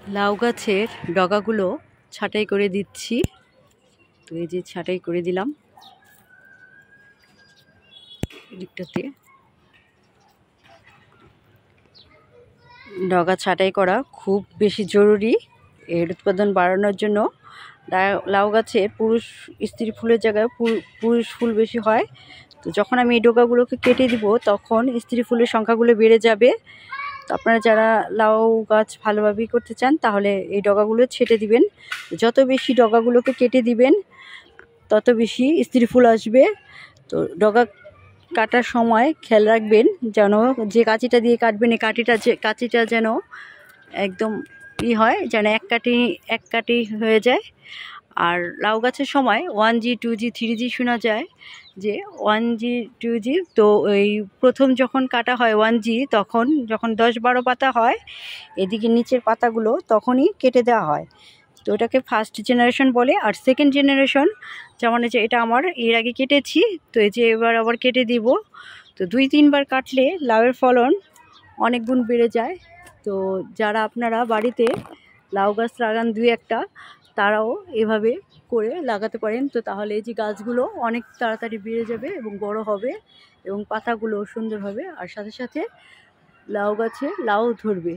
লাউ গাছের ডগাগুলো ছাঁটাই করে দিচ্ছি। তো এই যে ছাঁটাই করে দিলাম দিকটাতে। ডগা ছাঁটাই করা খুব বেশি জরুরি এর উৎপাদন বাড়ানোর জন্য। লাউ গাছে পুরুষ স্ত্রী ফুলের জায়গায় পুরুষ ফুল বেশি হয়। তো যখন আমি এই ডগাগুলোকে কেটে দিব তখন স্ত্রী ফুলের সংখ্যাগুলো বেড়ে যাবে। তো আপনারা যারা লাউ গাছ ভালোভাবেই করতে চান তাহলে এই ডগাগুলো ছেটে দিবেন। যত বেশি ডগাগুলোকে কেটে দিবেন তত বেশি স্ত্রী ফুল আসবে। তো ডগা কাটার সময় খেয়াল রাখবেন যেন যে কাঁচিটা দিয়ে কাটবেন এই কাঁচিটা যেন একদম হয়, যেন এক কাটি হয়ে যায়। আর লাউ গাছের সময় 1G 2G 3G শোনা যায় যে 1G 2G। তো এই প্রথম যখন কাটা হয় 1G, তখন যখন 10-12 পাতা হয় এদিকে নিচের পাতাগুলো তখনই কেটে দেওয়া হয়। তো এটাকে ফার্স্ট জেনারেশন বলে। আর সেকেন্ড জেনারেশন যেমন যে এটা আমার এর আগে কেটেছি, তো এই যে এবার আবার কেটে দিব। তো 2-3 বার কাটলে লাউয়ের ফলন অনেক গুণ বেড়ে যায়। তো যারা আপনারা বাড়িতে লাউ গাছ লাগান 2-1টা, তারাও এভাবে করে লাগাতে পারেন। তো তাহলে এই যে গাছগুলো অনেক তাড়াতাড়ি বেড়ে যাবে এবং বড় হবে এবং পাতাগুলো সুন্দর হবে, আর সাথে সাথে লাউ গাছে লাউ ধরবে।